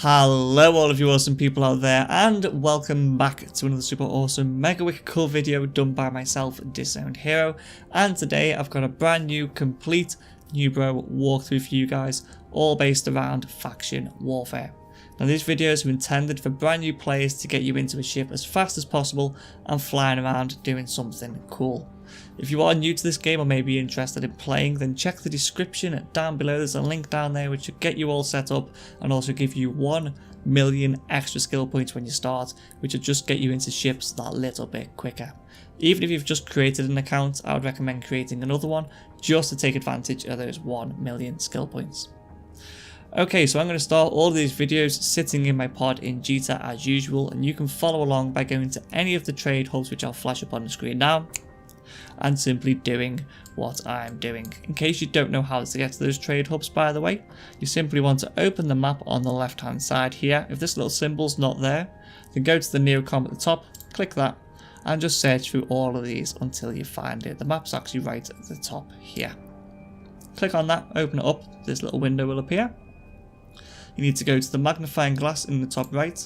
Hello all of you awesome people out there, and welcome back to another super awesome mega wicked cool video done by myself, Disowned Hero. And today I've got a brand new complete Newbro walkthrough for you guys, all based around faction warfare. Now these videos are intended for brand new players to get you into a ship as fast as possible and flying around doing something cool. If you are new to this game or maybe interested in playing, then check the description down below. There's a link down there which will get you all set up and also give you 1 million extra skill points when you start, which will just get you into ships that little bit quicker. Even if you've just created an account, I would recommend creating another one just to take advantage of those 1 million skill points. Okay, so I'm going to start all of these videos sitting in my pod in Jita as usual, and you can follow along by going to any of the trade hubs which I'll flash up on the screen now, and simply doing what I'm doing. In case you don't know how to get to those trade hubs, by the way, you simply want to open the map on the left hand side here. If this little symbol's not there, then go to the Neocom at the top, click that, and just search through all of these until you find it. The map's actually right at the top here. Click on that, open it up, this little window will appear. You need to go to the magnifying glass in the top right,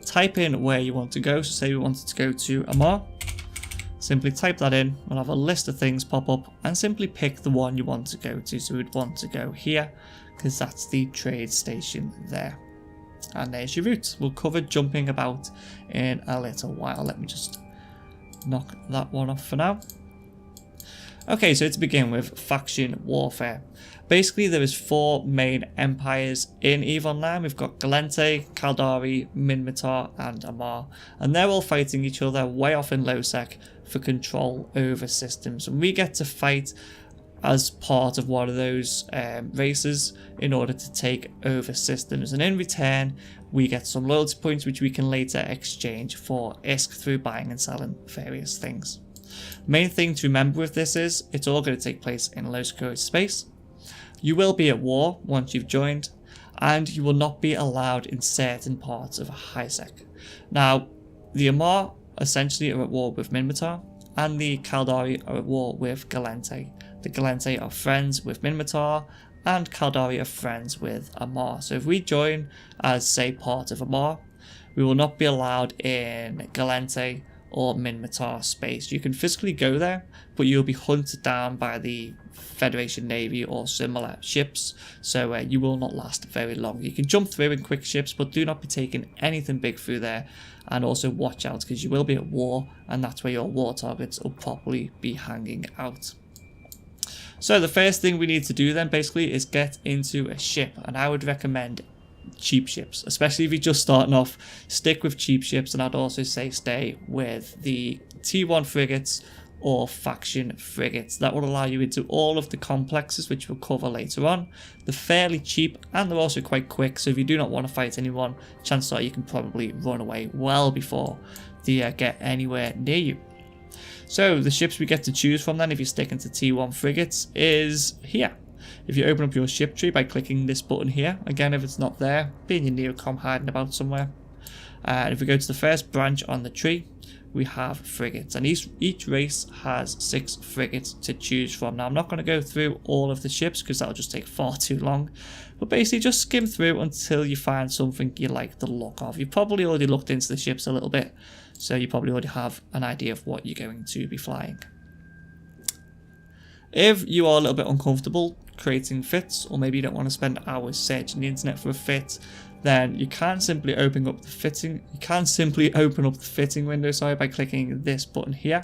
type in where you want to go. So say we wanted to go to Amar. Simply type that in, we'll have a list of things pop up and simply pick the one you want to go to. So we'd want to go here because that's the trade station there. And there's your route. We'll cover jumping about in a little while. Let me just knock that one off for now. Okay, so to begin with, faction warfare. Basically, there is 4 main empires in EVE Online. We've got Gallente, Caldari, Minmatar, and Amar. And they're all fighting each other way off in low sec for control over systems. And we get to fight as part of one of those races in order to take over systems. And in return, we get some loyalty points which we can later exchange for ISK through buying and selling various things. Main thing to remember with this is it's all going to take place in low security space. You will be at war once you've joined, and you will not be allowed in certain parts of high sec. Now, the Amar essentially are at war with Minmatar, and the Caldari are at war with Gallente. The Gallente are friends with Minmatar, and Caldari are friends with Amar. So if we join as, say, part of Amar, we will not be allowed in Gallente or Minmatar space. You can physically go there, but you'll be hunted down by the Federation Navy or similar ships, so you will not last very long. You can jump through in quick ships, but do not be taking anything big through there, and also watch out because you will be at war, and that's where your war targets will probably be hanging out. So the first thing we need to do then basically is get into a ship, and I would recommend cheap ships, especially if you're just starting off. Stick with cheap ships, and I'd also say stay with the T1 frigates or faction frigates. That will allow you into all of the complexes which we'll cover later on. They're fairly cheap and they're also quite quick, so if you do not want to fight anyone, chances are you can probably run away well before they get anywhere near you. So the ships we get to choose from then, if you're sticking to T1 frigates, is here. If you open up your ship tree by clicking this button here, again if it's not there, be in your Neocom hiding about somewhere. And if we go to the first branch on the tree, we have frigates, and each race has 6 frigates to choose from. Now I'm not going to go through all of the ships because that'll just take far too long, but basically just skim through until you find something you like the look of. You've probably already looked into the ships a little bit, so you probably already have an idea of what you're going to be flying. If you are a little bit uncomfortable creating fits, or maybe you don't want to spend hours searching the internet for a fit, then you can simply open up the fitting. You can simply open up the fitting window, by clicking this button here,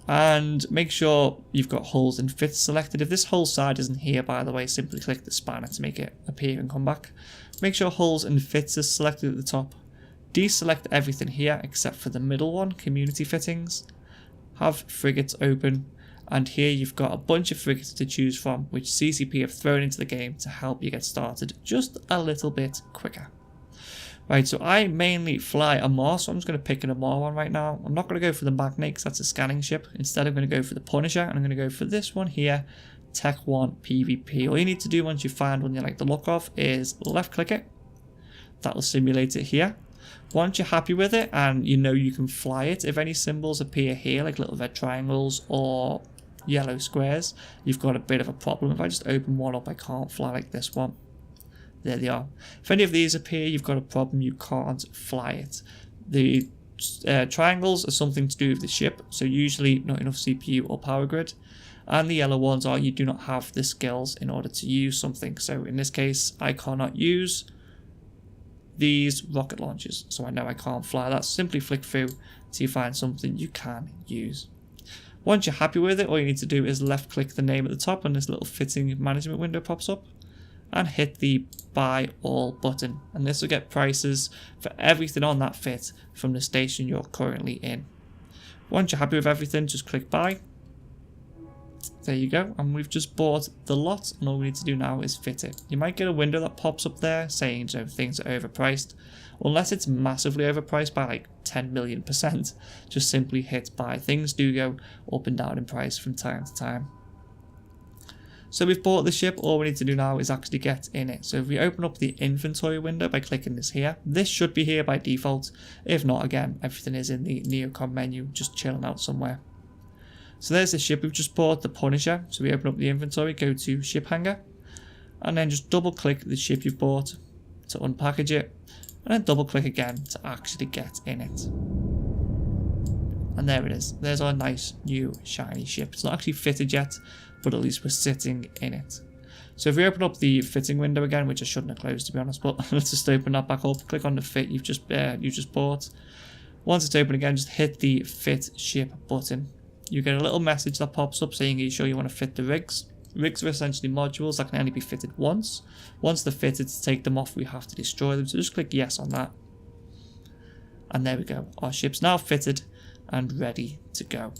and make sure you've got hulls and fits selected. If this hull side isn't here, by the way, simply click the spanner to make it appear and come back. Make sure hulls and fits is selected at the top. Deselect everything here except for the middle one, community fittings. Have frigates open. And here you've got a bunch of frigates to choose from, which CCP have thrown into the game to help you get started just a little bit quicker. Right, so I mainly fly Amar, so I'm just going to pick an Amar one right now. I'm not going to go for the Magnate because that's a scanning ship. Instead, I'm going to go for the Punisher, and I'm going to go for this one here, Tech 1 PvP. All you need to do once you find one you like the look of is left click it. That will simulate it here. Once you're happy with it and you know you can fly it, if any symbols appear here, like little red triangles or yellow squares, you've got a bit of a problem. If I just open one up, I can't fly like this one. There they are. If any of these appear, you've got a problem, you can't fly it. The triangles are something to do with the ship, so usually not enough CPU or power grid. And the yellow ones are you do not have the skills in order to use something. So in this case, I cannot use these rocket launchers, so I know I can't fly that. Simply flick through till you find something you can use. Once you're happy with it, all you need to do is left click the name at the top and this little fitting management window pops up, and hit the buy all button, and this will get prices for everything on that fit from the station you're currently in. Once you're happy with everything, just click buy. There you go, and we've just bought the lot, and all we need to do now is fit it. You might get a window that pops up there saying things are overpriced. Unless it's massively overpriced by like 10 million%, just simply hit buy. Things do go up and down in price from time to time. So we've bought the ship, all we need to do now is actually get in it. So if we open up the inventory window by clicking this here, this should be here by default. If not, again, everything is in the Neocom menu, just chilling out somewhere. So there's the ship we've just bought, the Punisher. So we open up the inventory, go to ship hangar, and then just double click the ship you've bought to unpackage it, and then double click again to actually get in it. And there it is. There's our nice new shiny ship. It's not actually fitted yet, but at least we're sitting in it. So if we open up the fitting window again, which I shouldn't have closed to be honest, but let's just open that back up. Click on the fit you've just bought. Once it's open again, just hit the fit ship button. You get a little message that pops up saying, are you sure you want to fit the rigs? Rigs are essentially modules that can only be fitted once. Once they're fitted, to take them off, we have to destroy them. So just click yes on that. And there we go. Our ship's now fitted and ready to go.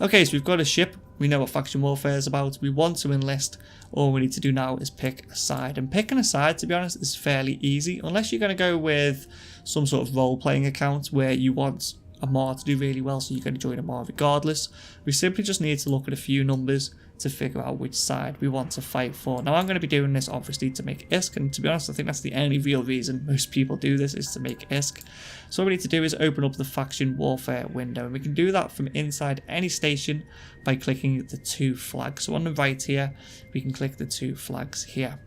Okay, so we've got a ship. We know what faction warfare is about. We want to enlist. All we need to do now is pick a side. And picking a side, to be honest, is fairly easy. Unless you're going to go with some sort of role-playing account where you want Amar to do really well, so you're going to join Amar regardless. We simply just need to look at a few numbers to figure out which side we want to fight for. Now I'm going to be doing this obviously to make ISK, and to be honest I think that's the only real reason most people do this, is to make ISK. So what we need to do is open up the faction warfare window, and we can do that from inside any station by clicking the two flags. So on the right here we can click the two flags here.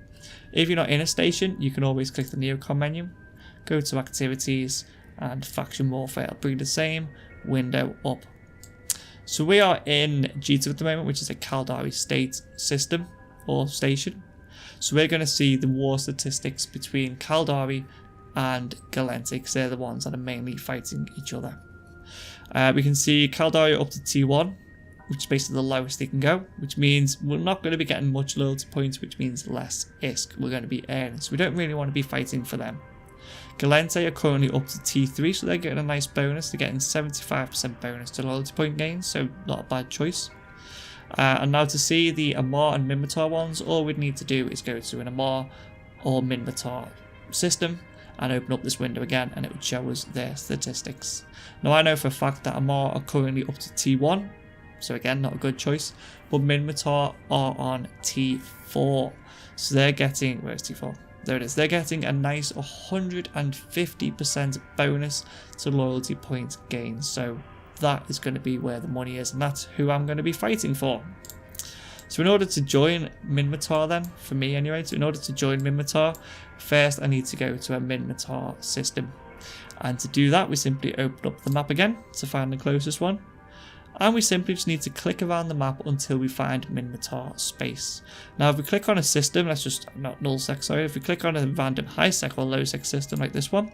If you're not in a station, you can always click the Neocom menu, go to activities, and faction warfare will bring the same window up. So we are in G2 at the moment, which is a Caldari state system or station. So we're going to see the war statistics between Caldari and Galente, because they're the ones that are mainly fighting each other. We can see Caldari up to T1, which is basically the lowest they can go, which means we're not going to be getting much loyalty points, which means less ISK we're going to be earning. So we don't really want to be fighting for them. Galente are currently up to T3, so they're getting a nice bonus. They're getting 75% bonus to loyalty point gains, so not a bad choice. And now to see the Amar and Minmatar ones, all we'd need to do is go to an Amar or Minmatar system and open up this window again, and it would show us their statistics. Now I know for a fact that Amar are currently up to T1, so again not a good choice, but Minmatar are on T4, so they're getting, where's T4? There it is. They're getting a nice 150% bonus to loyalty point gains. So that is going to be where the money is, and that's who I'm going to be fighting for. So in order to join Minmatar then, for me anyway, so in order to join Minmatar, first I need to go to a Minmatar system. And to do that, we simply open up the map again to find the closest one. And we simply just need to click around the map until we find Minmatar space. Now if we click on a system, let's just, not nullsec, sorry, if we click on a random high sec or low sec system like this one,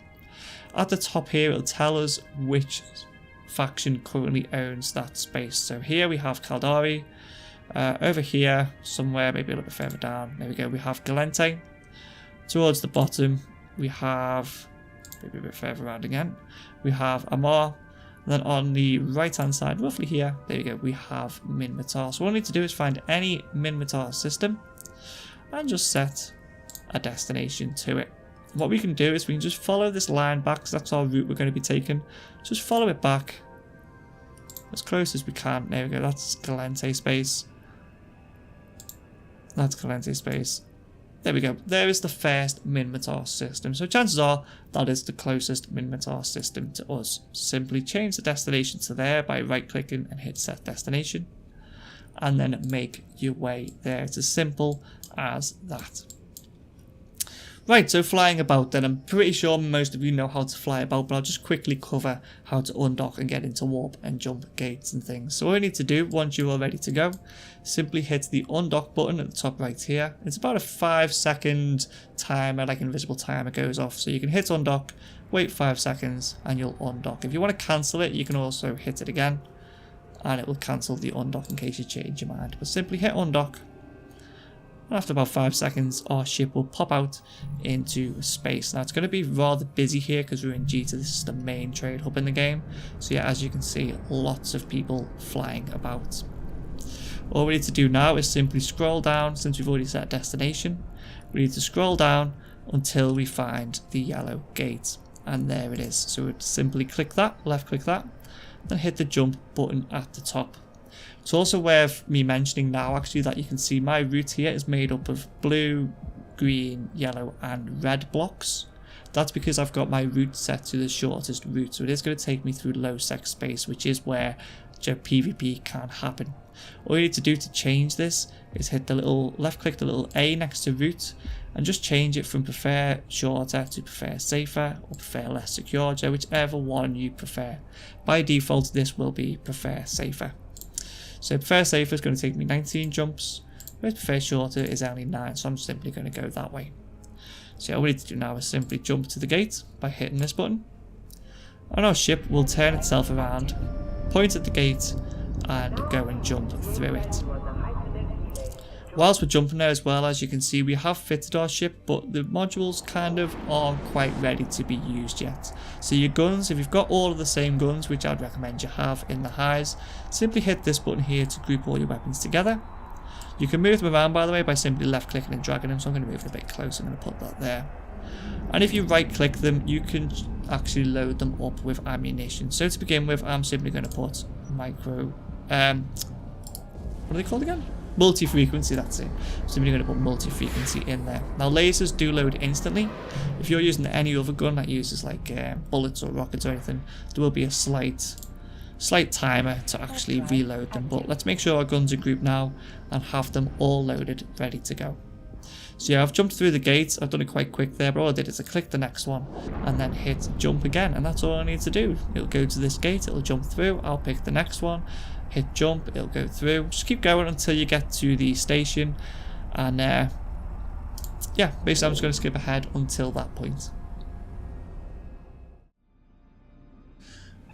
at the top here it'll tell us which faction currently owns that space. So here we have Caldari, over here somewhere, maybe a little bit further down, there we go, we have Galente. Towards the bottom we have, maybe a bit further around again, we have Amar. Then on the right hand side, roughly here, there we go, we have Minmatar. So all we need to do is find any Minmatar system and just set a destination to it. What we can do is we can just follow this line back, because that's our route we're going to be taking. Just follow it back as close as we can. There we go, that's Galente space. That's Galente space. There we go. There is the first Minmatar system. So chances are that is the closest Minmatar system to us. Simply change the destination to there by right clicking and hit set destination. And then make your way there. It's as simple as that. Right, so flying about then, I'm pretty sure most of you know how to fly about, but I'll just quickly cover how to undock and get into warp and jump gates and things. So all you need to do, once you are ready to go, simply hit the undock button at the top right here. It's about a 5-second timer, like invisible timer goes off. So you can hit undock, wait 5 seconds, and you'll undock. If you want to cancel it, you can also hit it again, and it will cancel the undock in case you change your mind. But simply hit undock. After about 5 seconds, our ship will pop out into space. Now it's going to be rather busy here because we're in G2. This is the main trade hub in the game. So yeah, as you can see, lots of people flying about. All we need to do now is simply scroll down. Since we've already set a destination, we need to scroll down until we find the yellow gate. And there it is. So we'd simply click that, left click that, then hit the jump button at the top. It's also worth me mentioning now actually that you can see my route here is made up of blue, green, yellow and red blocks. That's because I've got my route set to the shortest route, so it is going to take me through low sec space, which is where PvP can happen. All you need to do to change this is hit the little left click the little A next to route and just change it from prefer shorter to prefer safer or prefer less secure, so whichever one you prefer. By default this will be prefer safer. So prefer safer is going to take me 19 jumps, whereas prefer shorter is only 9, so I'm simply going to go that way. So all we need to do now is simply jump to the gate by hitting this button, and our ship will turn itself around, point at the gate and go and jump through it. Whilst we're jumping there as well, as you can see, we have fitted our ship, but the modules kind of aren't quite ready to be used yet. So your guns, if you've got all of the same guns, which I'd recommend you have in the highs, simply hit this button here to group all your weapons together. You can move them around, by the way, by simply left clicking and dragging them, so I'm going to move it a bit closer. I'm going to put that there. And if you right click them, you can actually load them up with ammunition. So to begin with, I'm simply going to put what are they called again? Multi-frequency, that's it. So we're going to put multi-frequency in there. Now lasers do load instantly. If you're using any other gun that uses like bullets or rockets or anything, there will be a slight timer to actually reload them. But let's make sure our guns are grouped now and have them all loaded, ready to go. So yeah, I've jumped through the gates. I've done it quite quick there, but all I did is I click the next one and then hit jump again, and that's all I need to do. It'll go to this gate, it'll jump through, I'll pick the next one, hit jump, it'll go through. Just keep going until you get to the station, and yeah, basically I'm just going to skip ahead until that point.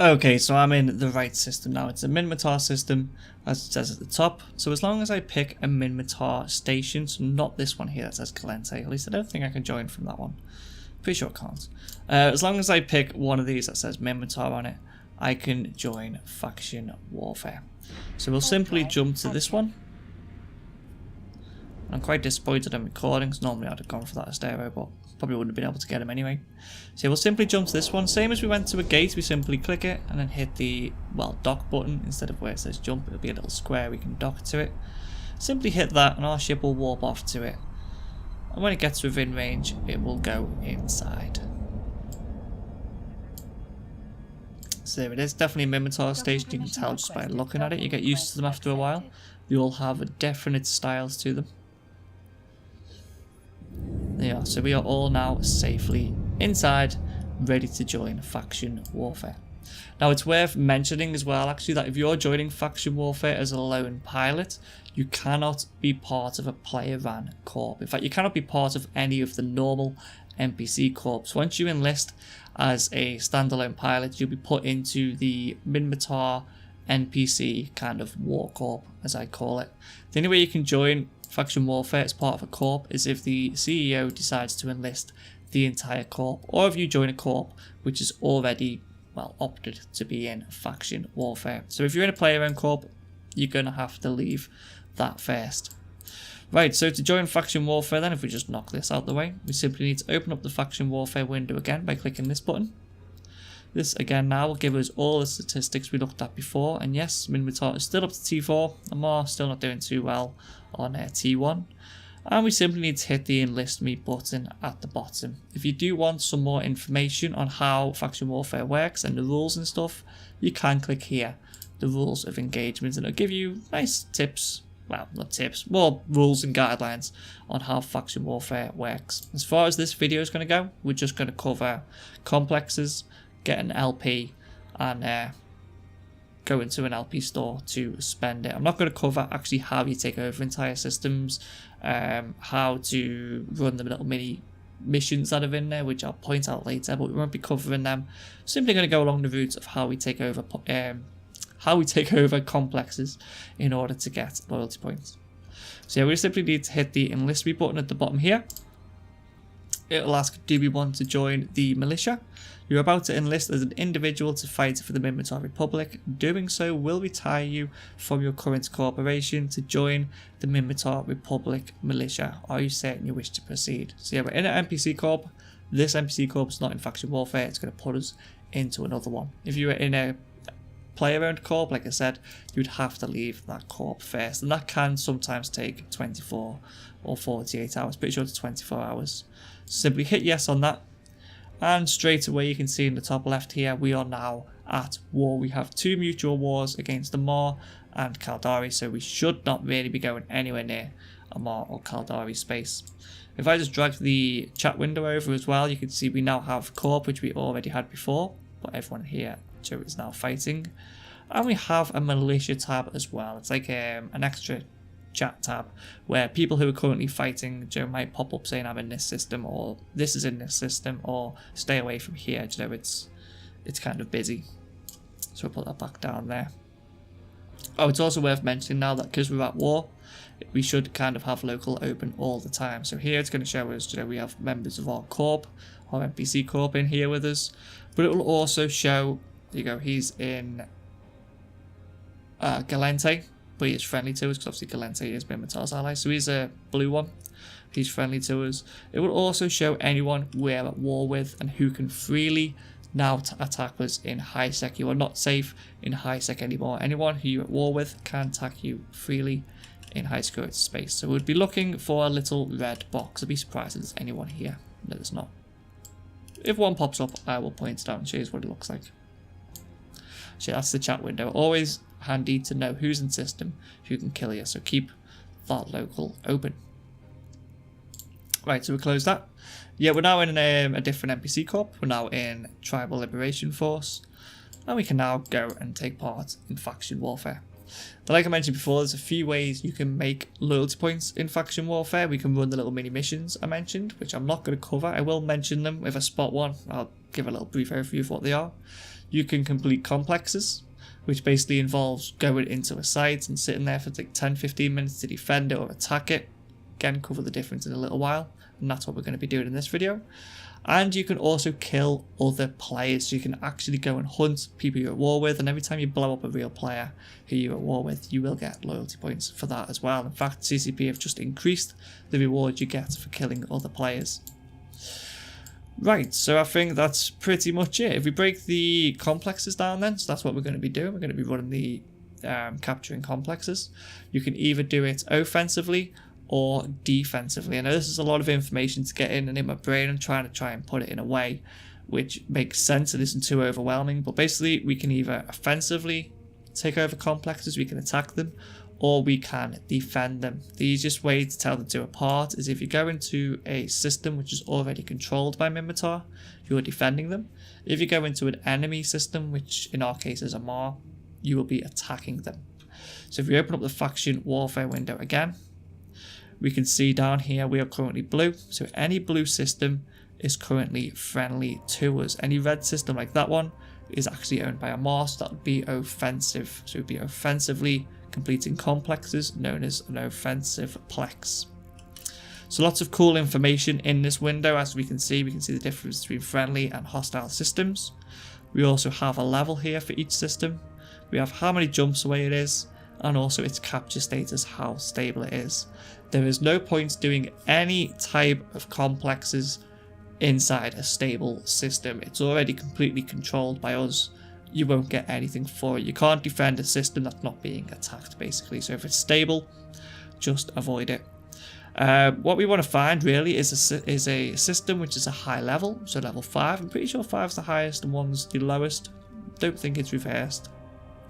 Okay, so I'm in the right system now. It's a Minmatar system, as it says at the top. So as long as I pick a Minmatar station, so not this one here that says Calente, at least I don't think I can join from that one. Pretty sure I can't. As long as I pick one of these that says Minmatar on it, I can join Faction Warfare. So we'll simply jump to this one. I'm quite disappointed in recordings. Normally I'd have gone for that Astero, but probably wouldn't have been able to get him anyway. So we'll simply jump to this one. Same as we went to a gate, we simply click it and then hit the, well, dock button. Instead of where it says jump, it'll be a little square we can dock to it. Simply hit that and our ship will warp off to it. And when it gets within range, it will go inside. So there it is, definitely a Minmatar station. You can tell just by looking at it. You get used to them after a while. They all have definite styles to them. There you are. So we are all now safely inside, ready to join Faction Warfare. Now it's worth mentioning as well actually that if you're joining Faction Warfare as a lone pilot, you cannot be part of a player-ran corp. In fact, you cannot be part of any of the normal NPC corps. Once you enlist as a standalone pilot, you'll be put into the Minmatar NPC kind of war corp, as I call it. The only way you can join Faction Warfare as part of a corp is if the CEO decides to enlist the entire corp, or if you join a corp which is already, well, opted to be in Faction Warfare. So if you're in a player-owned corp, you're going to have to leave that first. Right, so to join Faction Warfare then, if we just knock this out the way, we simply need to open up the Faction Warfare window again by clicking this button. This again now will give us all the statistics we looked at before, and yes, Minmatar is still up to T4, and Mar still not doing too well on T1. And we simply need to hit the Enlist Me button at the bottom. If you do want some more information on how Faction Warfare works and the rules and stuff, you can click here, the rules of engagement, and it'll give you nice tips well, not tips, more rules and guidelines on how faction warfare works. As far as this video is going to go, we're just going to cover complexes, get an LP, and go into an LP store to spend it. I'm not going to cover actually how you take over entire systems, how to run the little mini missions that are in there, which I'll point out later, but we won't be covering them. Simply going to go along the route of how we take over complexes in order to get loyalty points. So yeah, we simply need to hit the enlist me button at the bottom here. It'll ask, do we want to join the militia? You're about to enlist as an individual to fight for the Minmatar Republic. Doing so will retire you from your current corporation to join the Minmatar Republic militia. Are you certain you wish to proceed? So yeah, we're in an NPC corp. This NPC corp is not in faction warfare. It's going to put us into another one. If you were in a player-owned corp, like I said, you'd have to leave that corp first, and that can sometimes take 24 or 48 hours. Pretty sure it's 24 hours. Simply hit yes on that, and straight away you can see in the top left here we are now at war. We have 2 mutual wars against Amar and Caldari, so we should not really be going anywhere near Amar or Caldari space. If I just drag the chat window over as well, you can see we now have corp, which we already had before, but everyone here is now fighting, and we have a militia tab as well. It's like an extra chat tab where people who are currently fighting might pop up saying I'm in this system, or this is in this system, or stay away from here. It's kind of busy, so we'll put that back down there. Oh, it's also worth mentioning now that because we're at war, we should kind of have local open all the time. So here it's going to show us we have members of our corp, our NPC corp in here with us, but it will also show, there you go, he's in Galente, but he is friendly to us because obviously Galente is Minmatar's ally, so he's a blue one. He's friendly to us. It will also show anyone we're at war with and who can freely now attack us in high sec. You are not safe in high sec anymore. Anyone who you're at war with can attack you freely in high security space. So we'd be looking for a little red box. I'd be surprised if there's anyone here. No, there's not. If one pops up, I will point it out and show you what it looks like. So that's the chat window. Always handy to know who's in system, who can kill you. So keep that local open. Right, so we close that. Yeah, we're now in a different NPC corp. We're now in Tribal Liberation Force, and we can now go and take part in faction warfare. But like I mentioned before, there's a few ways you can make loyalty points in faction warfare. We can run the little mini missions I mentioned, which I'm not going to cover. I will mention them if I spot one. I'll give a little brief overview of what they are. You can complete complexes, which basically involves going into a site and sitting there for like 10-15 minutes to defend it or attack it. Again, cover the difference in a little while, and that's what we're going to be doing in this video. And you can also kill other players, so you can actually go and hunt people you're at war with, and every time you blow up a real player who you're at war with, you will get loyalty points for that as well. In fact, CCP have just increased the reward you get for killing other players. Right, so I think that's pretty much it. If we break the complexes down then, so that's what we're going to be doing. We're going to be running the capturing complexes. You can either do it offensively or defensively. I know this is a lot of information to get in, and in my brain I'm trying to put it in a way which makes sense and isn't too overwhelming, but basically we can either offensively take over complexes, we can attack them, or we can defend them. The easiest way to tell the two apart is if you go into a system which is already controlled by Minmatar, you're defending them. If you go into an enemy system, which in our case is Amar, you will be attacking them. So if we open up the faction warfare window again, we can see down here we are currently blue, so any blue system is currently friendly to us. Any red system like that one is actually owned by Amar, so that would be offensive. So it would be offensively completing complexes, known as an offensive plex. So lots of cool information in this window. As we can see the difference between friendly and hostile systems. We also have a level here for each system. We have how many jumps away it is, and also its capture status, how stable it is. There is no point doing any type of complexes inside a stable system. It's already completely controlled by us. You won't get anything for it. You can't defend a system that's not being attacked, basically. So if it's stable, just avoid it. What we want to find really is a system which is a high level, so level 5. I'm pretty sure 5 is the highest and 1's the lowest. Don't think it's reversed.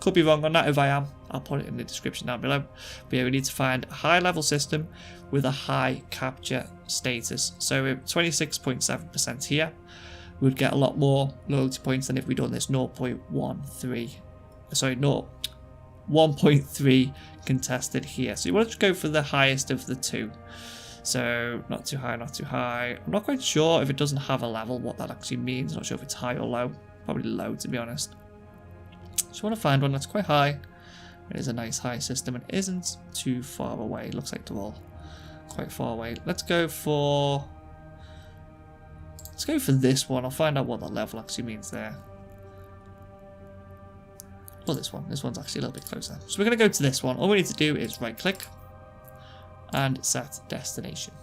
Could be wrong on that. If I am, I'll put it in the description down below. But yeah, we need to find a high level system with a high capture status. So we're 26.7% here. We'd get a lot more loyalty points than if we'd done this 1.3 contested here. So you want to go for the highest of the two. So not too high, not too high. I'm not quite sure if it doesn't have a level what that actually means. I'm not sure if it's high or low. Probably low, to be honest. Just want to find one that's quite high. It is a nice high system and isn't too far away. Looks like they're all quite far away. Let's go for this one. I'll find out what that level actually means there. Or this one. This one's actually a little bit closer. So we're going to go to this one. All we need to do is right click and set destination.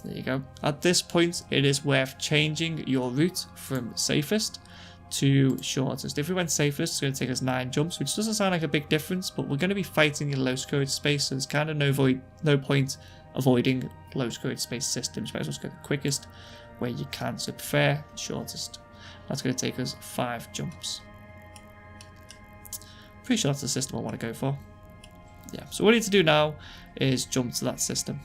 There you go. At this point, it is worth changing your route from safest to shortest. If we went safest, it's going to take us 9 jumps, which doesn't sound like a big difference, but we're going to be fighting in low scored space, so there's kind of no point avoiding low scored space systems. Might as well go the quickest where you can, so prefer shortest. That's going to take us 5 jumps. Pretty sure that's the system I want to go for. Yeah, so what we need to do now is jump to that system.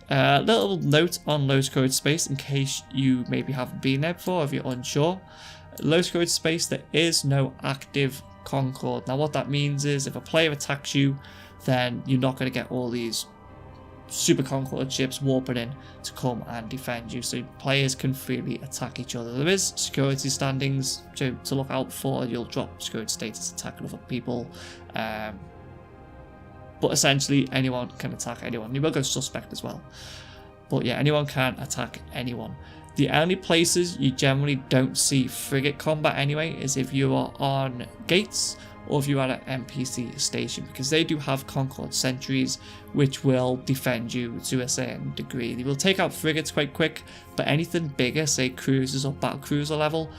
Little note on low scored space in case you maybe haven't been there before, if you're unsure. Low scored space, there is no active Concord. Now what that means is if a player attacks you, then you're not going to get all these super Concord ships warping in to come and defend you, so players can freely attack each other. There is security standings to look out for. You'll drop security status attacking other people, but essentially anyone can attack anyone. You will go suspect as well, but yeah, anyone can attack anyone. The only places you generally don't see frigate combat anyway is if you are on gates or if you're at an NPC station, because they do have Concord sentries which will defend you to a certain degree. They will take out frigates quite quick, but anything bigger, say cruisers or battle cruiser level,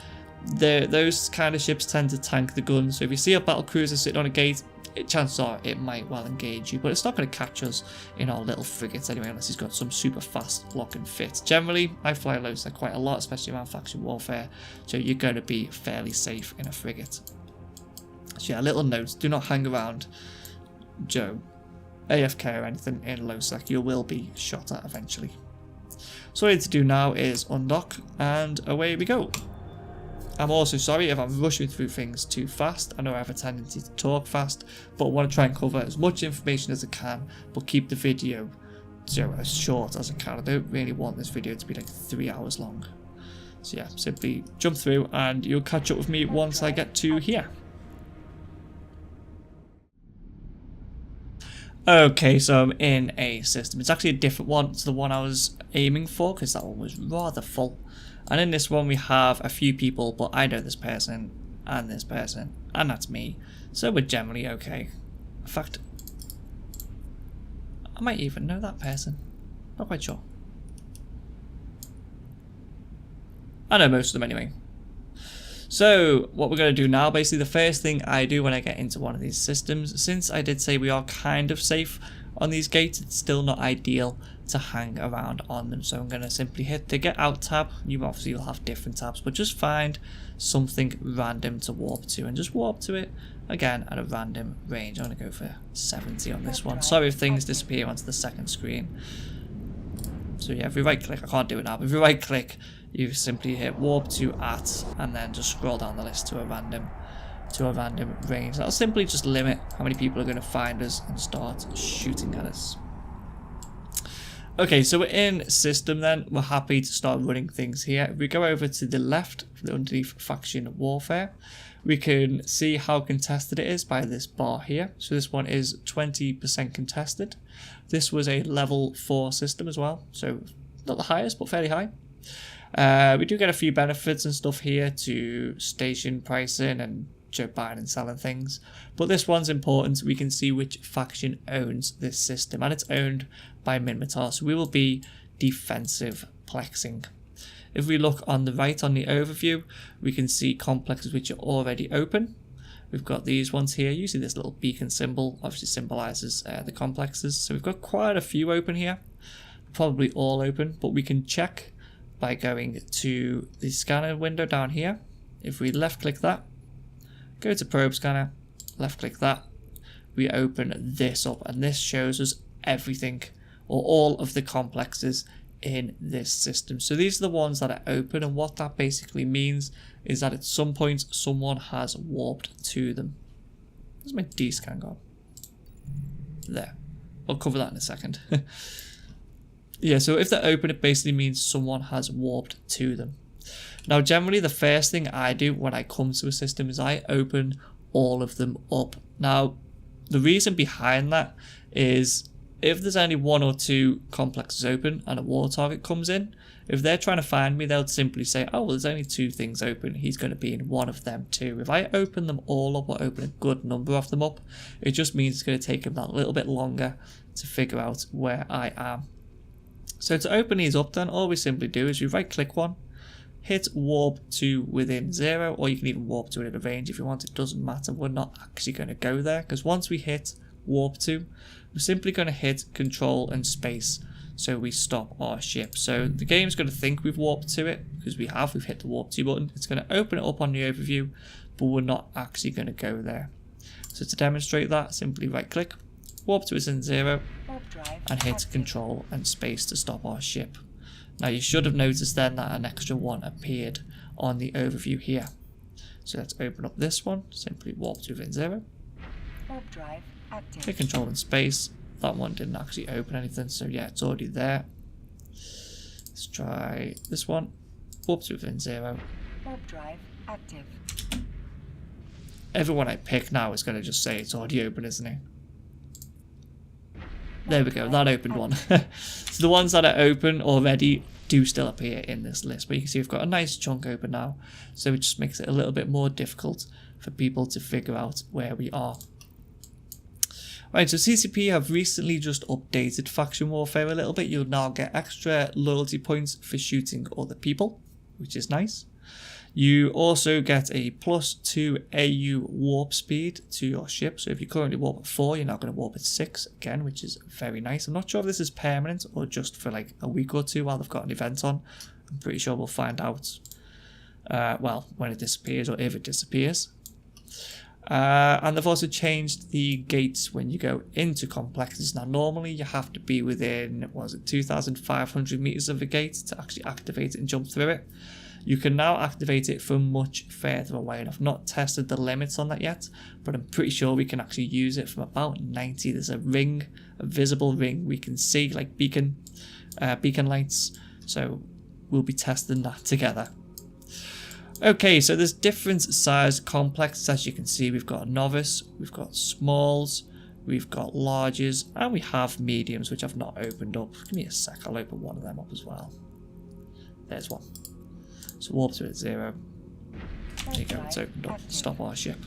those kind of ships tend to tank the guns. So if you see a battle cruiser sitting on a gate, chances are it might well engage you, but it's not going to catch us in our little frigates anyway, unless he's got some super fast lock and fit. Generally, I fly low sec quite a lot, especially around faction warfare, so you're going to be fairly safe in a frigate. So yeah, a little note, do not hang around Joe, AFK or anything in low sec. You will be shot at eventually. So what I need to do now is undock, and away we go. I'm also sorry if I'm rushing through things too fast. I know I have a tendency to talk fast, but I want to try and cover as much information as I can, but keep the video as short as I can. I don't really want this video to be like 3 hours long. So yeah, simply jump through and you'll catch up with me once I get to here. Okay, so I'm in a system. It's actually a different one to the one I was aiming for, because that one was rather full. And in this one we have a few people, but I know this person, and that's me. So we're generally okay. In fact, I might even know that person. Not quite sure. I know most of them anyway. So what we're going to do now, basically the first thing I do when I get into one of these systems, since I did say we are kind of safe on these gates, it's still not ideal to hang around on them. So I'm going to simply hit the get out tab. You obviously will have different tabs, but just find something random to warp to and just warp to it again at a random range. I'm going to go for 70 on this one. Sorry if things disappear onto the second screen. So yeah, if we right click, I can't do it now, but if you right click, you simply hit warp to at and then just scroll down the list to a random range. That'll simply just limit how many people are going to find us and start shooting at us. Okay, so we're in system then. We're happy to start running things here. If we go over to the left, underneath faction warfare, we can see how contested it is by this bar here. So this one is 20% contested. This was a level 4 system as well, so not the highest but fairly high. We do get a few benefits and stuff here to station pricing and buying and selling things, but this one's important. We can see which faction owns this system, and it's owned by Minmatar, so we will be defensive plexing. If we look on the right on the overview, we can see complexes which are already open. We've got these ones here. You see this little beacon symbol obviously symbolizes the complexes, so we've got quite a few open here, probably all open, but we can check by going to the scanner window down here. If we left click that, go to probe scanner, left click that, we open this up, and this shows us everything, or all of the complexes in this system. So these are the ones that are open, and what that basically means is that at some point someone has warped to them. Where's my D-scan gone? There. I'll cover that in a second. Yeah, so if they're open, it basically means someone has warped to them. Now, generally, the first thing I do when I come to a system is I open all of them up. Now, the reason behind that is if there's only 1 or 2 complexes open and a war target comes in, if they're trying to find me, they'll simply say, oh, well, there's only 2 things open. He's going to be in one of them too. If I open them all up or open a good number of them up, it just means it's going to take him that little bit longer to figure out where I am. So to open these up then, all we simply do is you right click one, hit warp to within 0, or you can even warp to it at a range if you want. It doesn't matter. We're not actually going to go there, because once we hit warp to, we're simply going to hit control and space so we stop our ship. So the game's going to think we've warped to it, because we've hit the warp to button. It's going to open it up on the overview, but we're not actually going to go there. So to demonstrate that, simply right click, warp to within 0, and hit control and space to stop our ship. Now you should have noticed then that an extra 1 appeared on the overview here. So let's open up this one, simply warp to within 0. Warp drive active. Hit control and space. That one didn't actually open anything, so yeah, it's already there. Let's try this one. Warp to within 0. Warp drive active. Everyone I pick now is going to just say it's already open, isn't it? There we go, that opened one. So the ones that are open already do still appear in this list, but you can see we've got a nice chunk open now, so it just makes it a little bit more difficult for people to figure out where we are. Right, so CCP have recently just updated faction warfare a little bit. You'll now get extra loyalty points for shooting other people, which is nice. You also get a +2 AU warp speed to your ship. So if you currently warp at 4, you're now going to warp at 6 again, which is very nice. I'm not sure if this is permanent or just for like a week or 2 while they've got an event on. I'm pretty sure we'll find out, well, when it disappears or if it disappears. And they've also changed the gates when you go into complexes. Now, normally you have to be within, what was it, 2,500 meters of a gate to actually activate it and jump through it. You can now activate it from much further away, and I've not tested the limits on that yet, but I'm pretty sure we can actually use it from about 90. There's a ring, a visible ring we can see, like beacon lights, so we'll be testing that together. Okay, so there's different size complexes. As you can see, we've got a novice, we've got smalls, we've got larges, and we have mediums, which I've not opened up. Give me a sec, I'll open one of them up as well. There's one. So warp to it 0. There you go, it's opened up. Stop our ship.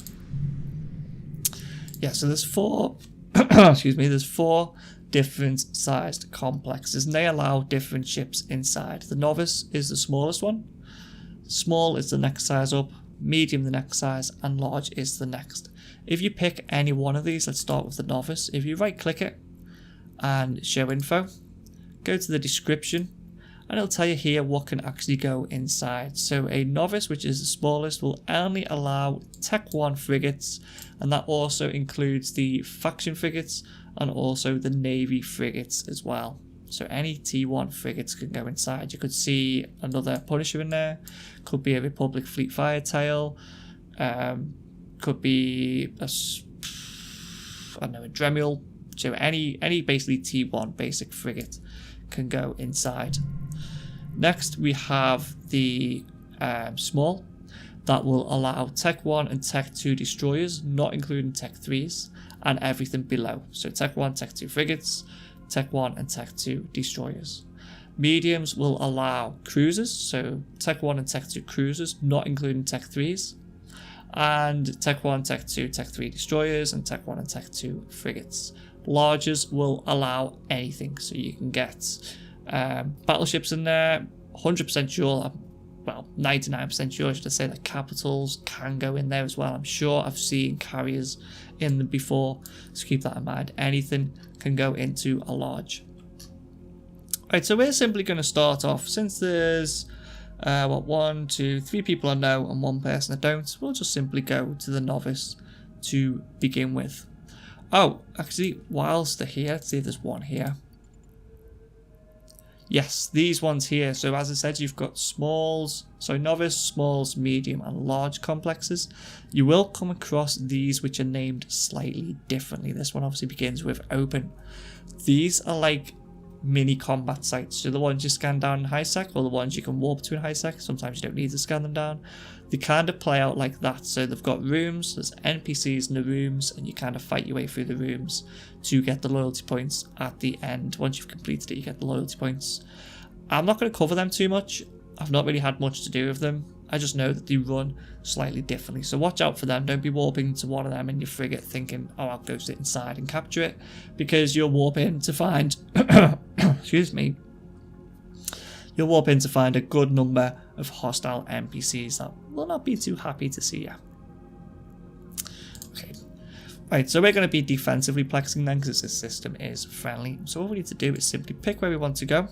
Yeah, so there's 4 excuse me, there's 4 different sized complexes, and they allow different ships inside. The novice is the smallest one. Small is the next size up, medium the next size, and large is the next. If you pick any one of these, let's start with the novice. If you right click it and show info, go to the description, and it'll tell you here what can actually go inside. So a novice, which is the smallest, will only allow Tech 1 frigates, and that also includes the faction frigates and also the Navy frigates as well. So any T1 frigates can go inside. You could see another Punisher in there, could be a Republic Fleet Firetail, could be a, I don't know, a Dremel. So any basically T1 basic frigate can go inside. Next we have the small, that will allow Tech 1 and Tech 2 destroyers, not including Tech 3s, and everything below. So Tech 1, Tech 2 frigates, Tech 1 and Tech 2 destroyers. Mediums will allow cruisers, so Tech 1 and Tech 2 cruisers, not including Tech 3s, and Tech 1, Tech 2, Tech 3 destroyers, and Tech 1 and Tech 2 frigates. Larges will allow anything, so you can get battleships in there. 100% sure, well, 99% sure, should I say, that capitals can go in there as well. I'm sure I've seen carriers in them before, so keep that in mind. Anything can go into a large. Right, so we're simply going to start off, since there's 1, 2, 3 people I know and 1 person I don't, we'll just simply go to the novice to begin with. Oh, actually, whilst they're here, let's see if there's one here. Yes, these ones here. So as I said, you've got novice, smalls, medium and large complexes. You will come across these which are named slightly differently. This one obviously begins with open. These are like mini combat sites. So the ones you scan down in high sec, or the ones you can warp to in high sec. Sometimes you don't need to scan them down. They kind of play out like that. So they've got rooms, there's NPCs in the rooms, and you kind of fight your way through the rooms to get the loyalty points at the end. Once you've completed it, you get the loyalty points. I'm not going to cover them too much. I've not really had much to do with them. I just know that they run slightly differently. So watch out for them. Don't be warping to one of them in your frigate thinking, oh, I'll go sit inside and capture it. Because you'll warp in to find, excuse me, you'll warp in to find a good number of hostile NPCs that will not be too happy to see you. Okay, right, so we're going to be defensively plexing then because this system is friendly. So all we need to do is simply pick where we want to go,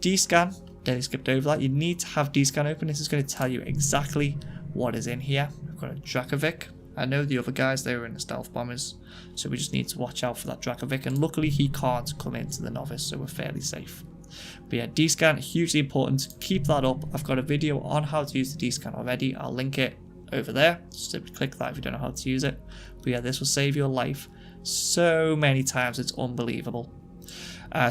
D-scan. Then skipped over that. You need to have D-scan open. This is going to tell you exactly what is in here. We've got a Dracovic. I know the other guys, they were in the stealth bombers, so we just need to watch out for that Dracovic, and luckily he can't come into the novice, so we're fairly safe. But yeah, D-scan, hugely important. Keep that up. I've got a video on how to use the D-scan already. I'll link it over there. Just simply click that if you don't know how to use it. But yeah, this will save your life so many times. It's unbelievable.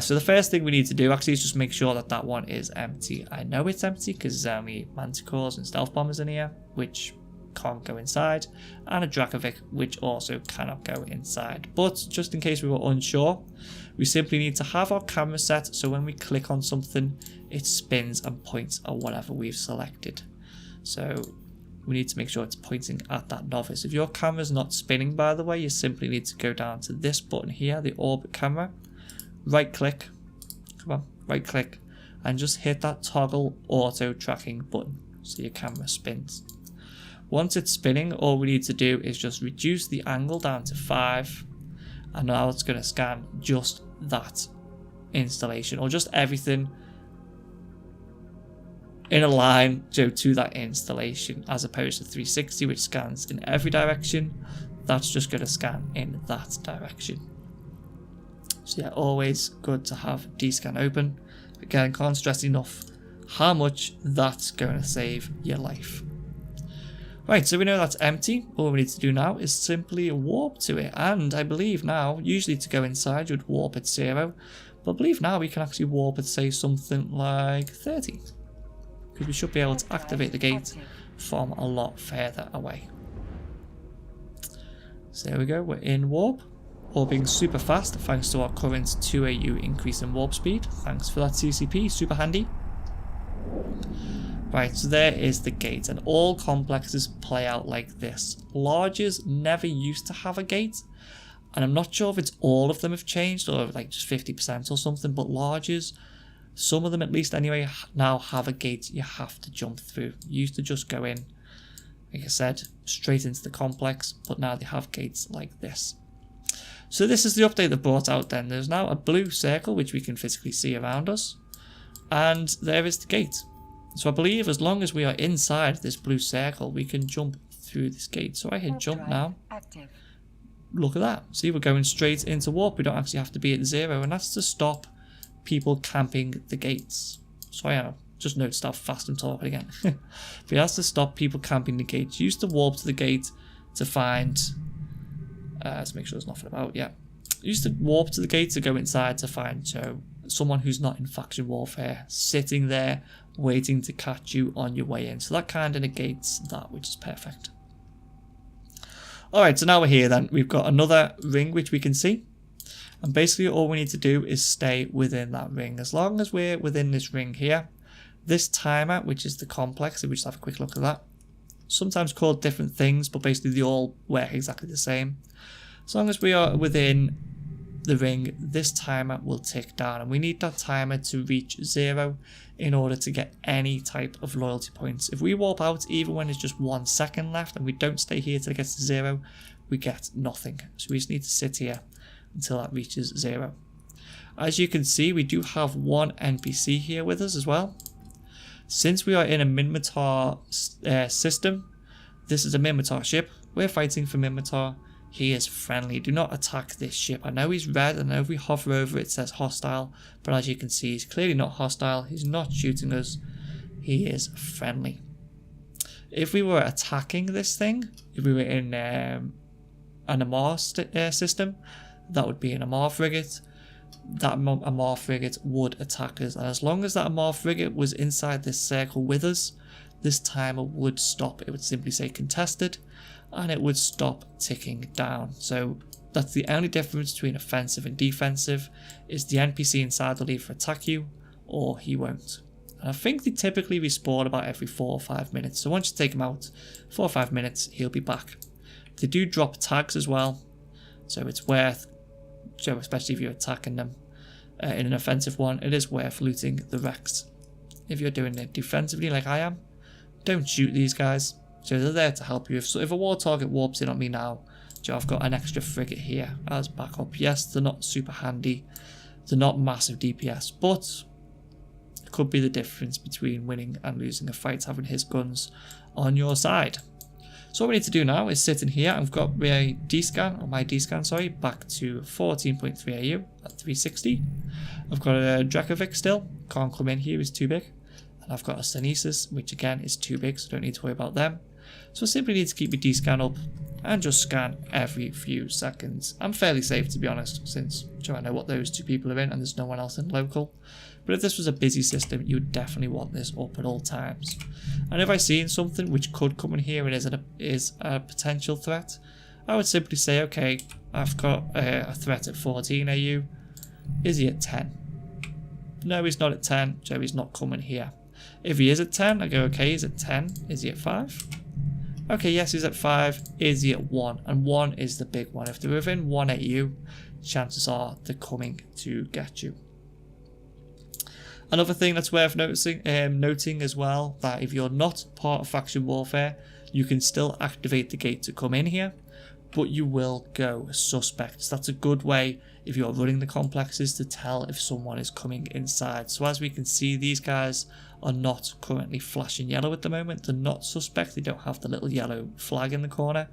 So the first thing we need to do actually is just make sure that that one is empty. I know it's empty because there's only manticores and stealth bombers in here, which can't go inside, and a Dracovic, which also cannot go inside. But just in case we were unsure, we simply need to have our camera set so when we click on something, it spins and points at whatever we've selected. So we need to make sure it's pointing at that novice. If your camera's not spinning, by the way, you simply need to go down to this button here, the orbit camera, right click, right click, and just hit that toggle auto tracking button so your camera spins. Once it's spinning, all we need to do is just reduce the angle down to 5, and now it's going to scan just that installation, or just everything in a line to that installation, as opposed to 360, which scans in every direction. That's just going to scan in that direction. So yeah, always good to have D-scan open. Again, can't stress enough how much that's going to save your life. Right, so we know that's empty. All we need to do now is simply warp to it. And I believe now, usually to go inside, you'd warp at 0. But I believe now we can actually warp at, say, something like 30. Because we should be able to activate the gate from a lot further away. So there we go, we're in warp. Warping super fast thanks to our current 2AU increase in warp speed. Thanks for that CCP, super handy. Right, so there is the gate, and all complexes play out like this. Larges never used to have a gate, and I'm not sure if it's all of them have changed or like just 50% or something, but larges, some of them at least anyway, now have a gate you have to jump through. You used to just go in, like I said, straight into the complex, but now they have gates like this. So this is the update they brought out then. There's now a blue circle which we can physically see around us, and there is the gate. So I believe as long as we are inside this blue circle, we can jump through this gate. So I hit jump now. Active. Look at that. See, we're going straight into warp. We don't actually have to be at 0, and that's to stop people camping the gates. So I just noticed how fast I'm talking again. But that's to stop people camping the gates. You used to warp to the gate to find... let's make sure there's nothing about. Yeah. You used to warp to the gate to go inside to find someone who's not in faction warfare sitting there waiting to catch you on your way in. So that kind of negates that, which is perfect. Alright, so now we're here then. We've got another ring which we can see. And basically all we need to do is stay within that ring. As long as we're within this ring here, this timer, which is the complex, if we just have a quick look at that, sometimes called different things, but basically they all work exactly the same. As long as we are within the ring, this timer will tick down, and we need that timer to reach 0 in order to get any type of loyalty points. If we warp out, even when it's just 1 second left and we don't stay here till it gets to 0, we get nothing. So we just need to sit here until that reaches 0. As you can see, we do have one NPC here with us as well. Since we are in a Minmatar system, this is a Minmatar ship, We're fighting for Minmatar. He is friendly. Do not attack this ship. I know he's red. I know if we hover over it says hostile. But as you can see, he's clearly not hostile. He's not shooting us. He is friendly. If we were attacking this thing, if we were in an Amar system, that would be an Amar frigate. That Amar frigate would attack us. And as long as that Amar frigate was inside this circle with us, this timer would stop. It would simply say contested, and it would stop ticking down. So that's the only difference between offensive and defensive, is the NPC inside will either attack you or he won't. And I think they typically respawn about every 4 or 5 minutes. So once you take him out, 4 or 5 minutes, he'll be back. They do drop tags as well, so it's worth, especially if you're attacking them in an offensive one, it is worth looting the wrecks. If you're doing it defensively like I am, don't shoot these guys. So they're there to help you. If a war target warps in on me now, I've got an extra frigate here as backup. Yes, they're not super handy. They're not massive DPS, but it could be the difference between winning and losing a fight, having his guns on your side. So what we need to do now is sit in here. I've got my D-scan, back to 14.3 AU at 360. I've got a Dracovic still, can't come in here, it's too big. And I've got a Stanesis, which again is too big, so don't need to worry about them. So I simply need to keep my D-scan up and just scan every few seconds. I'm fairly safe, to be honest, since I know what those two people are in and there's no one else in local. But if this was a busy system, you would definitely want this up at all times. And if I seen something which could come in here and is a potential threat, I would simply say, okay, I've got a threat at 14 AU. Is he at 10? No, he's not at 10, so he's not coming here. If he is at 10, I go, okay, he's at 10. Is he at 5? Okay, yes, he's at 5. Is he at 1? And 1 is the big one. If they're within 1 AU, chances are they're coming to get you. Another thing that's worth noting as well, that if you're not part of faction warfare, you can still activate the gate to come in here, but you will go suspect. That's a good way, if you're running the complexes, to tell if someone is coming inside. So as we can see, these guys are not currently flashing yellow at the moment. They're not suspect. They don't have the little yellow flag in the corner.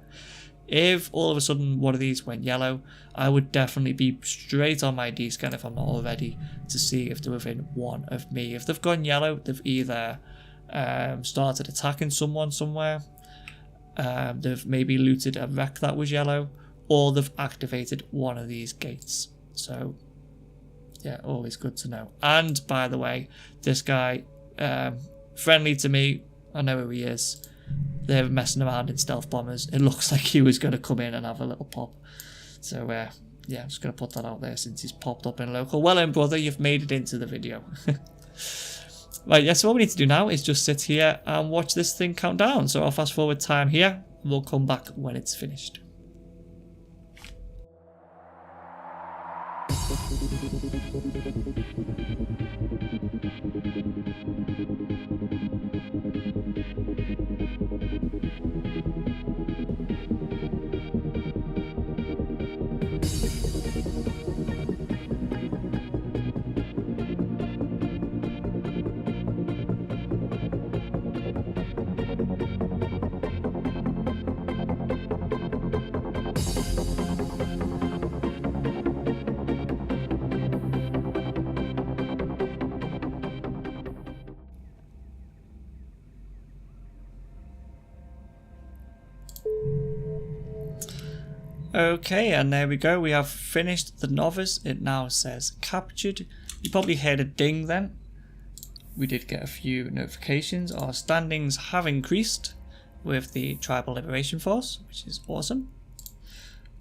If all of a sudden one of these went yellow, I would definitely be straight on my D-scan if I'm not already, to see if they're within 1 of me. If they've gone yellow, they've either started attacking someone somewhere, they've maybe looted a wreck that was yellow, or they've activated one of these gates. So yeah, always good to know. And by the way, this guy, friendly to me, I know who he is. They're messing around in stealth bombers. It looks like he was going to come in and have a little pop. So yeah, I'm just going to put that out there since he's popped up in local. Well then, brother, you've made it into the video. Right, yeah, so what we need to do now is just sit here and watch this thing count down. So I'll fast forward time here, and we'll come back when it's finished. Okay, and there we go. We have finished the novice. It now says captured. You probably heard a ding then. We did get a few notifications. Our standings have increased with the Tribal Liberation Force, which is awesome.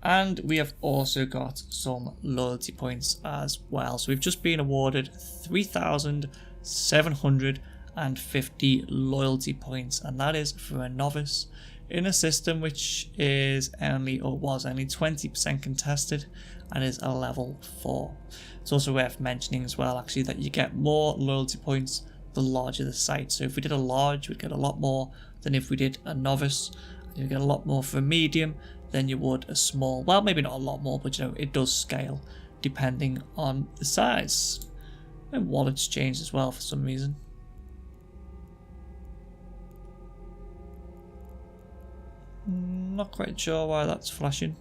And we have also got some loyalty points as well. So we've just been awarded 3,750 loyalty points, and that is for a novice in a system which is only, or was only 20% contested, and is a level 4. It's also worth mentioning as well, actually, that you get more loyalty points the larger the site. So if we did a large, we'd get a lot more than if we did a novice. You get a lot more for a medium than you would a small. Well, maybe not a lot more, but you know, it does scale depending on the size. And wallets changed as well for some reason. Not quite sure why that's flashing.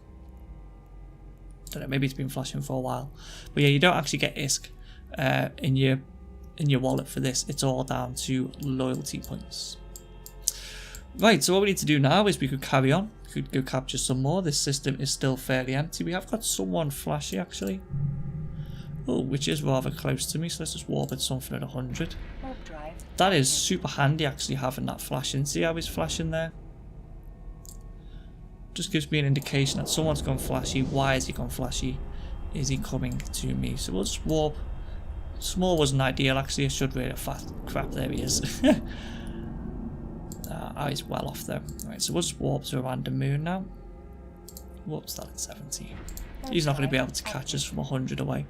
Don't know, maybe it's been flashing for a while. But yeah, you don't actually get ISK in your wallet for this. It's all down to loyalty points. Right, so what we need to do now is we could carry on. We could go capture some more. This system is still fairly empty. We have got someone flashy actually. Oh, which is rather close to me, so let's just warp at something at 100. That is super handy actually, having that flashing. See how he's flashing there? Just gives me an indication that someone's gone flashy. Why is he gone flashy? Is he coming to me? So we'll just warp. Small wasn't ideal actually. I should rate a fat crap. There he is. Oh, he's well off though. Right, so we'll just warp to a random moon now. What's that at 70? He's not going to be able to catch us from 100 away.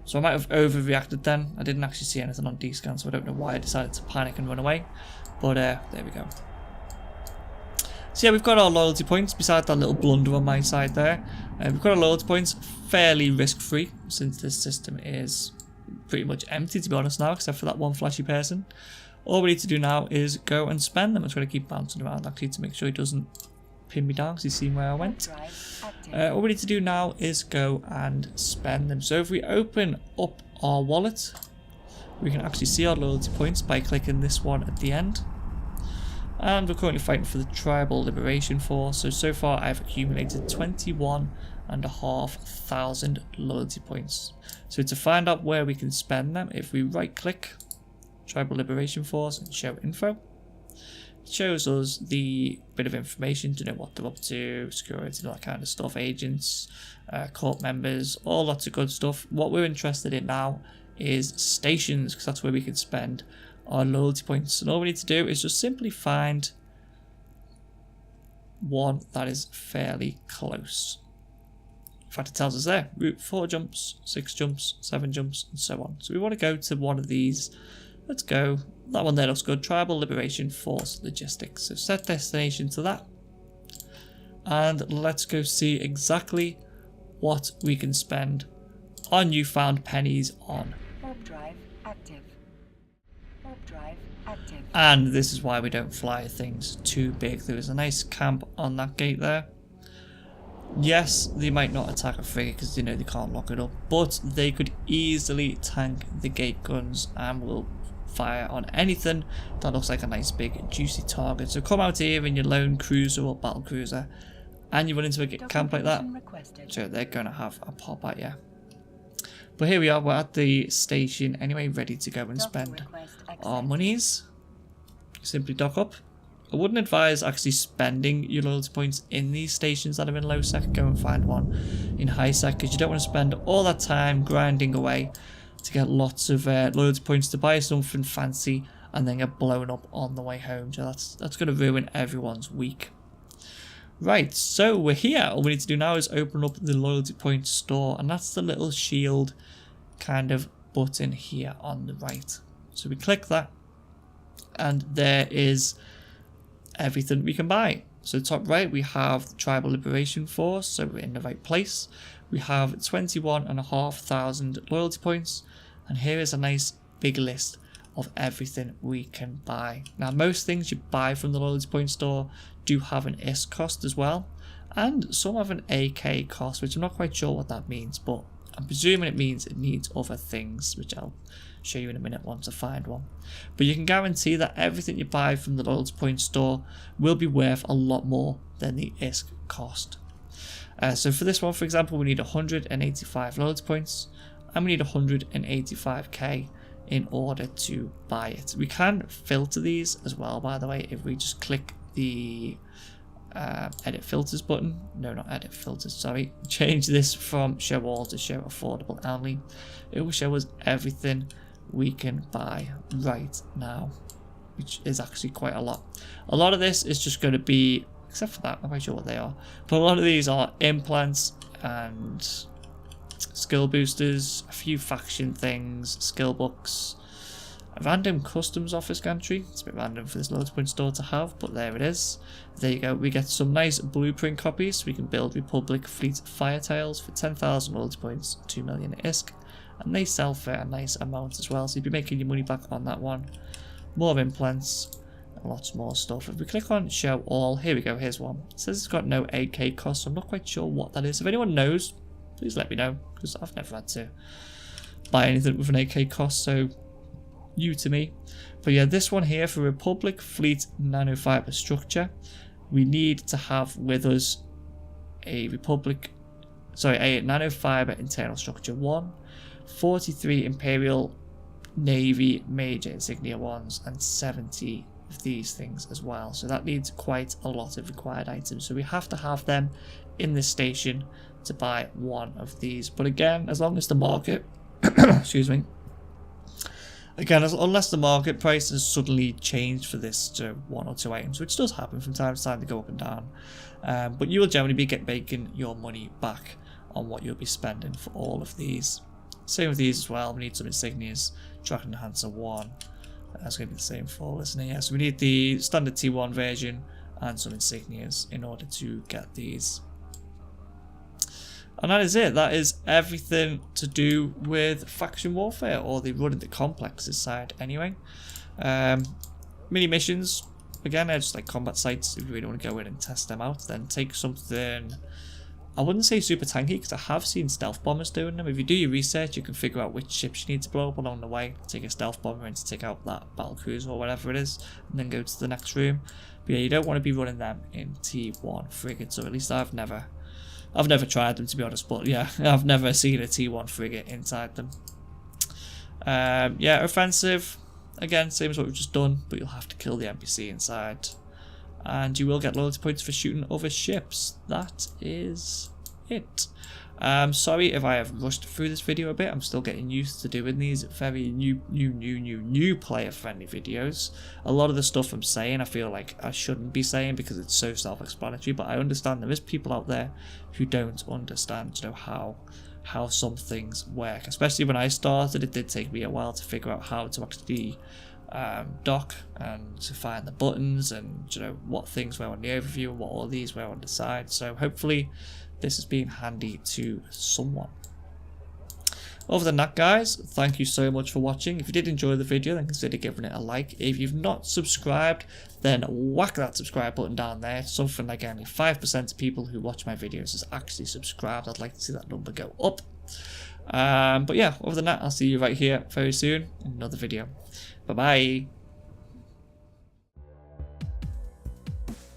So I might have overreacted then. I didn't actually see anything on D-scan, so I don't know why I decided to panic and run away. But there we go. So yeah, we've got our loyalty points beside that little blunder on my side there. We've got our loyalty points fairly risk-free since this system is pretty much empty, to be honest now, except for that one flashy person. All we need to do now is go and spend them. I'm trying to keep bouncing around actually to make sure he doesn't pin me down because he's seen where I went. All we need to do now is go and spend them. So if we open up our wallet, we can actually see our loyalty points by clicking this one at the end. And we're currently fighting for the Tribal Liberation Force. So far I've accumulated 21,500 loyalty points. So to find out where we can spend them, if we right click Tribal Liberation Force and show info, it shows us the bit of information to know what they're up to, security, all that kind of stuff, agents, court members, all lots of good stuff. What we're interested in now is stations, because that's where we can spend our loyalty points. And all we need to do is just simply find one that is fairly close. In fact, it tells us there, route 4 jumps, 6 jumps, 7 jumps, and so on. So we want to go to one of these. Let's go. That one there looks good. Tribal Liberation Force Logistics. So set destination to that. And let's go see exactly what we can spend our newfound pennies on. Warp drive active. Warp drive active. And this is why we don't fly things too big. There is a nice camp on that gate there. Yes, they might not attack a frigate because they know they can't lock it up, but they could easily tank the gate guns and will fire on anything that looks like a nice big juicy target. So come out here in your lone cruiser or battle cruiser and you run into a camp like that, so they're going to have a pop at you. But here we are, we're at the station anyway, ready to go and spend our monies. Simply dock up. I wouldn't advise actually spending your loyalty points in these stations that are in low sec. Go and find one in high sec because you don't want to spend all that time grinding away to get lots of loyalty points to buy something fancy and then get blown up on the way home. So that's going to ruin everyone's week. Right, so we're here. All we need to do now is open up the loyalty point store, and that's the little shield kind of button here on the right. So we click that and there is everything we can buy. So top right we have the Tribal Liberation Force, so we're in the right place. We have 21,500 loyalty points, and here is a nice big list of everything we can buy. Now most things you buy from the loyalty point store do have an ISK cost as well, and some have an AK cost, which I'm not quite sure what that means, but I'm presuming it means it needs other things, which I'll show you in a minute once I find one. But you can guarantee that everything you buy from the loyalty point store will be worth a lot more than the ISK cost. So for this one, for example, we need 185 loyalty points and we need 185k in order to buy it. We can filter these as well, by the way, if we just click the edit filters button. No, not edit filters, sorry. Change this from show all to show affordable only. It will show us everything we can buy right now, which is actually quite a lot. A lot of this is just going to be, except for that, I'm not quite sure what they are, but a lot of these are implants and skill boosters, a few faction things, skill books, a random customs office gantry. It's a bit random for this loyalty point store to have, but there it is. There you go. We get some nice blueprint copies so we can build Republic Fleet Firetails for 10,000 loyalty points, 2 million ISK, and they sell for a nice amount as well, so you'd be making your money back on that one. More implants, lots more stuff. If we click on show all, here we go, here's one. It says it's got no AK cost, so I'm not quite sure what that is. If anyone knows, please let me know, because I've never had to buy anything with an AK cost, so you to me. But yeah, this one here for Republic Fleet nanofiber structure, we need to have with us a nanofiber internal structure 1, 43 Imperial Navy major insignia ones, and 70 of these things as well. So that needs quite a lot of required items, so we have to have them in this station to buy one of these. But again, as long as the market excuse me, again, unless the market price has suddenly changed for this to 1 or 2 items, which does happen from time to time, to go up and down, but you will generally be making your money back on what you'll be spending for all of these. Same with these as well. We need some insignias. Track Enhancer 1. That's going to be the same for all, isn't it? Yeah, so we need the standard T1 version and some insignias in order to get these. And that is it. That is everything to do with faction warfare, or the running the complexes side anyway. Mini missions. Again, they're just like combat sites. If you really want to go in and test them out, then take something, I wouldn't say super tanky, because I have seen stealth bombers doing them. If you do your research, you can figure out which ships you need to blow up along the way. Take a stealth bomber in to take out that battle cruiser or whatever it is, and then go to the next room. But yeah, you don't want to be running them in T1 frigates, or at least I've never tried them, to be honest. But yeah, I've never seen a T1 frigate inside them. Yeah, offensive. Again, same as what we've just done, but you'll have to kill the NPC inside. And you will get loyalty points for shooting other ships. That is it. Sorry if I have rushed through this video a bit. I'm still getting used to doing these very new player friendly videos. A lot of the stuff I'm saying I feel like I shouldn't be saying because it's so self-explanatory, but I understand there is people out there who don't understand, you know, how some things work. Especially when I started, it did take me a while to figure out how to actually dock and to find the buttons, and you know what things were on the overview and what all these were on the side. So hopefully this has been handy to someone. Other than that, guys, thank you so much for watching. If you did enjoy the video, then consider giving it a like. If you've not subscribed, then whack that subscribe button down there. Something like only 5% of people who watch my videos is actually subscribed. I'd like to see that number go up. But yeah, other than that, I'll see you right here very soon in another video. Bye-bye.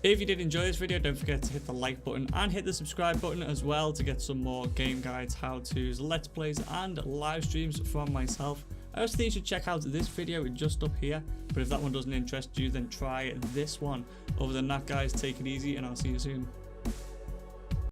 If you did enjoy this video, don't forget to hit the like button and hit the subscribe button as well to get some more game guides, how-tos, let's plays and live streams from myself. I also think you should check out this video just up here, but if that one doesn't interest you, then try this one. Other than that, guys, take it easy and I'll see you soon.